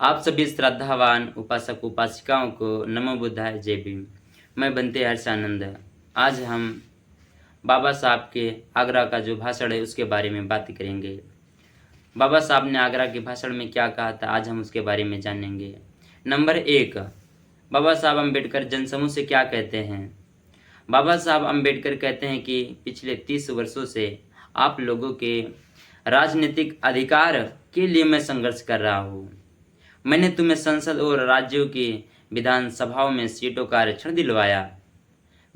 आप सभी श्रद्धावान उपासक उपासिकाओं को नमो बुद्धाय जय भीम। मैं बनते हर्षानंद। आज हम बाबा साहब के आगरा का जो भाषण है उसके बारे में बात करेंगे। बाबा साहब ने आगरा के भाषण में क्या कहा था, आज हम उसके बारे में जानेंगे। नंबर 1, बाबा साहब अम्बेडकर जनसमूह से क्या कहते हैं। बाबा साहब अम्बेडकर कहते हैं कि पिछले 30 वर्षों से आप लोगों के राजनीतिक अधिकार के लिए मैं संघर्ष कर रहा हूँ। मैंने तुम्हें संसद और राज्यों की विधानसभाओं में सीटों का आरक्षण दिलवाया।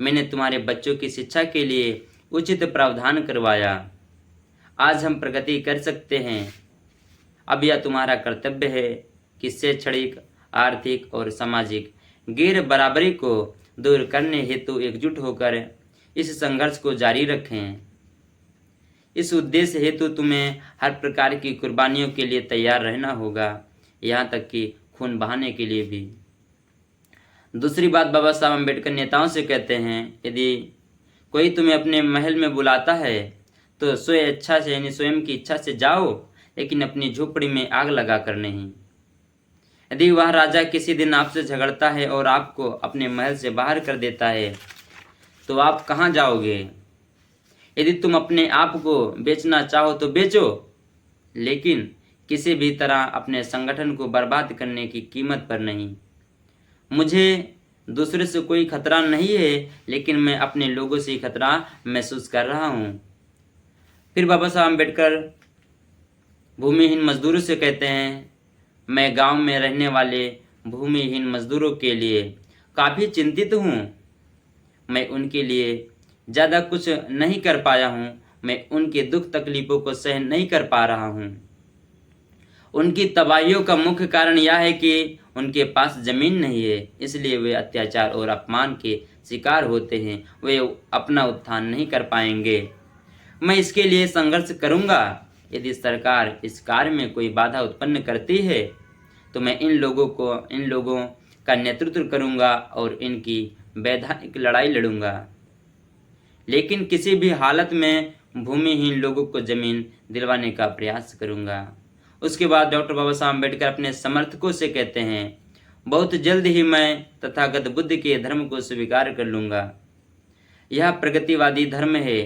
मैंने तुम्हारे बच्चों की शिक्षा के लिए उचित प्रावधान करवाया। आज हम प्रगति कर सकते हैं। अब यह तुम्हारा कर्तव्य है कि शैक्षणिक, आर्थिक और सामाजिक गैर बराबरी को दूर करने हेतु एकजुट होकर इस संघर्ष को जारी रखें। इस उद्देश्य हेतु तुम्हें हर प्रकार की कुर्बानियों के लिए तैयार रहना होगा, यहाँ तक कि खून बहाने के लिए भी। दूसरी बात बाबा साहब अम्बेडकर नेताओं से कहते हैं, यदि कोई तुम्हें अपने महल में बुलाता है तो स्वेच्छा से यानी स्वयं की इच्छा से जाओ, लेकिन अपनी झोपड़ी में आग लगा कर नहीं। यदि वह राजा किसी दिन आपसे झगड़ता है और आपको अपने महल से बाहर कर देता है तो आप कहाँ जाओगे। यदि तुम अपने आप को बेचना चाहो तो बेचो, लेकिन किसी भी तरह अपने संगठन को बर्बाद करने की कीमत पर नहीं। मुझे दूसरे से कोई खतरा नहीं है, लेकिन मैं अपने लोगों से ही खतरा महसूस कर रहा हूँ। फिर बाबा साहब अम्बेडकर भूमिहीन मजदूरों से कहते हैं, मैं गांव में रहने वाले भूमिहीन मजदूरों के लिए काफ़ी चिंतित हूँ। मैं उनके लिए ज़्यादा कुछ नहीं कर पाया हूँ। मैं उनके दुख तकलीफ़ों को सहन नहीं कर पा रहा हूँ। उनकी तबाहियों का मुख्य कारण यह है कि उनके पास ज़मीन नहीं है, इसलिए वे अत्याचार और अपमान के शिकार होते हैं। वे अपना उत्थान नहीं कर पाएंगे। मैं इसके लिए संघर्ष करूंगा। यदि सरकार इस कार्य में कोई बाधा उत्पन्न करती है तो मैं इन लोगों का नेतृत्व करूंगा और इनकी वैधानिक लड़ाई लड़ूंगा, लेकिन किसी भी हालत में भूमिहीन लोगों को ज़मीन दिलवाने का प्रयास करूंगा। उसके बाद डॉक्टर बाबा साहब अम्बेडकर अपने समर्थकों से कहते हैं, बहुत जल्द ही मैं तथागत बुद्ध के धर्म को स्वीकार कर लूँगा। यह प्रगतिवादी धर्म है।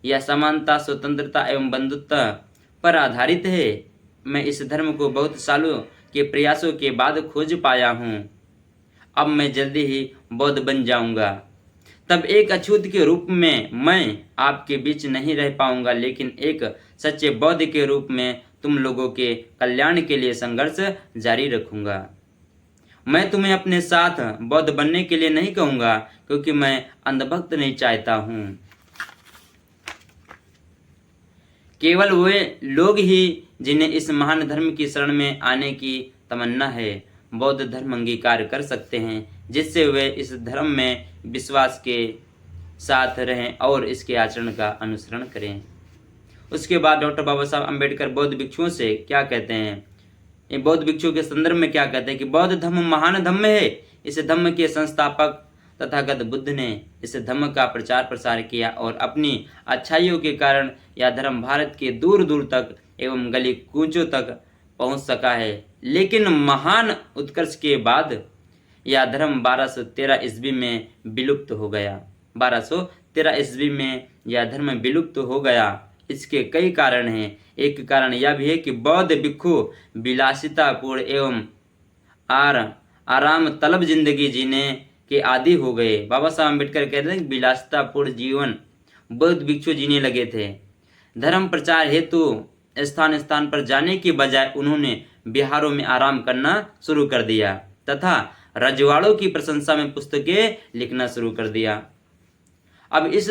यह समानता, स्वतंत्रता एवं बंधुत्व पर आधारित है। मैं इस धर्म को बहुत सालों के प्रयासों के बाद खोज पाया हूँ। अब मैं जल्दी ही बौद्ध बन जाऊँगा। तब एक अछूत के रूप में मैं आपके बीच नहीं रह पाऊँगा, लेकिन एक सच्चे बौद्ध के रूप में तुम लोगों के कल्याण के लिए संघर्ष जारी रखूंगा। मैं तुम्हें अपने साथ बौद्ध बनने के लिए नहीं कहूँगा, क्योंकि मैं अंधभक्त नहीं चाहता हूँ। केवल वे लोग ही जिन्हें इस महान धर्म की शरण में आने की तमन्ना है, बौद्ध धर्म अंगीकार कर सकते हैं, जिससे वे इस धर्म में विश्वास के साथ रहें और इसके आचरण का अनुसरण करें। उसके बाद डॉक्टर बाबा साहब अम्बेडकर बौद्ध भिक्षुओं से क्या कहते हैं, ये बौद्ध भिक्षुओं के संदर्भ में क्या कहते हैं कि बौद्ध धर्म महान धर्म है। इस धर्म के संस्थापक तथागत बुद्ध ने इस धर्म का प्रचार प्रसार किया और अपनी अच्छाइयों के कारण यह धर्म भारत के दूर दूर तक एवं गली कूचों तक पहुंच सका है। लेकिन महान उत्कर्ष के बाद यह धर्म 1213 ईस्वी में विलुप्त हो गया। 1213 ईस्वी में यह धर्म विलुप्त हो गया। इसके कई कारण हैं। एक कारण यह भी है कि बौद्ध भिक्षु विलासितापूर्ण एवं आराम तलब जिंदगी जीने के आदी हो गए। बाबा साहब अम्बेडकर कहते हैं कि विलासितापूर्ण जीवन बौद्ध भिक्षु जीने लगे थे। धर्म प्रचार हेतु स्थान स्थान पर जाने की बजाय उन्होंने बिहारों में आराम करना शुरू कर दिया तथा रजवाड़ों की प्रशंसा में पुस्तकें लिखना शुरू कर दिया। अब इस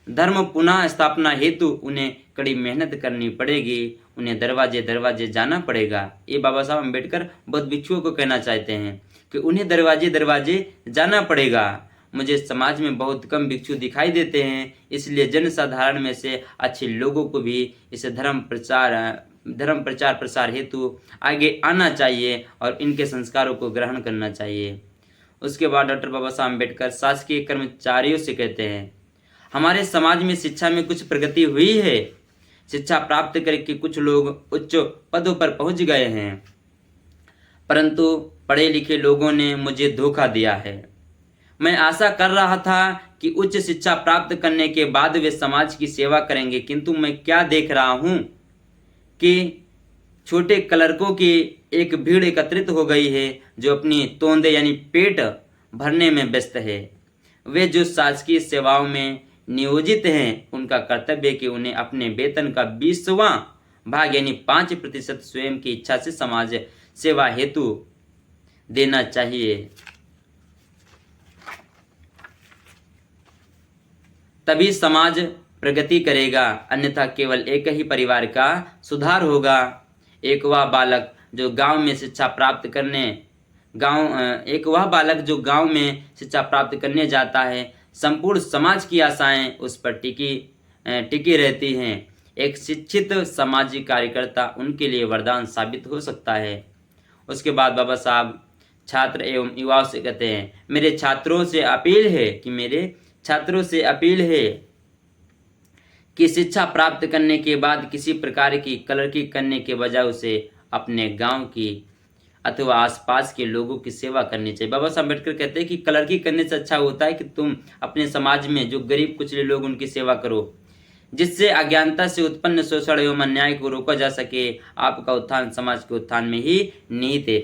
धर्म पुनः स्थापना हेतु उन्हें कड़ी मेहनत करनी पड़ेगी। उन्हें दरवाजे दरवाजे जाना पड़ेगा। ये बाबा साहब अम्बेडकर बौद्ध भिक्षुओं को कहना चाहते हैं कि उन्हें दरवाजे दरवाजे जाना पड़ेगा। मुझे समाज में बहुत कम भिक्षु दिखाई देते हैं, इसलिए जनसाधारण में से अच्छे लोगों को भी इस धर्म प्रचार प्रसार हेतु आगे आना चाहिए और इनके संस्कारों को ग्रहण करना चाहिए। उसके बाद डॉक्टर बाबा साहब अम्बेडकर शासकीय कर्मचारियों से कहते हैं, हमारे समाज में शिक्षा में कुछ प्रगति हुई है। शिक्षा प्राप्त करके कुछ लोग उच्च पदों पर पहुंच गए हैं, परंतु पढ़े लिखे लोगों ने मुझे धोखा दिया है। मैं आशा कर रहा था कि उच्च शिक्षा प्राप्त करने के बाद वे समाज की सेवा करेंगे, किंतु मैं क्या देख रहा हूं कि छोटे क्लर्कों की एक भीड़ एकत्रित हो गई है जो अपनी तोंदे यानी पेट भरने में व्यस्त है। वे जो शासकीय सेवाओं में नियोजित हैं, उनका कर्तव्य है कि उन्हें अपने वेतन का 20वां भाग यानी 5% स्वयं की इच्छा से समाज सेवा हेतु देना चाहिए। तभी समाज प्रगति करेगा, अन्यथा केवल एक ही परिवार का सुधार होगा। एक वह बालक जो गांव में शिक्षा प्राप्त करने जाता है, संपूर्ण समाज की आशाएं उस पर टिकी रहती हैं। एक शिक्षित सामाजिक कार्यकर्ता उनके लिए वरदान साबित हो सकता है। उसके बाद बाबा साहब छात्र एवं युवाओं से कहते हैं, मेरे छात्रों से अपील है कि शिक्षा प्राप्त करने के बाद किसी प्रकार की क्लर्की करने के बजाय उसे अपने गांव की अथवा आसपास के लोगों की सेवा करनी चाहिए। बाबा साहब अम्बेडकर कहते हैं कि क्लर्की करने से अच्छा होता है कि तुम अपने समाज में जो गरीब कुचले लोग उनकी सेवा करो, जिससे अज्ञानता से उत्पन्न शोषण एवं अन्याय को रोका जा सके। आपका उत्थान समाज के उत्थान में ही निहित है।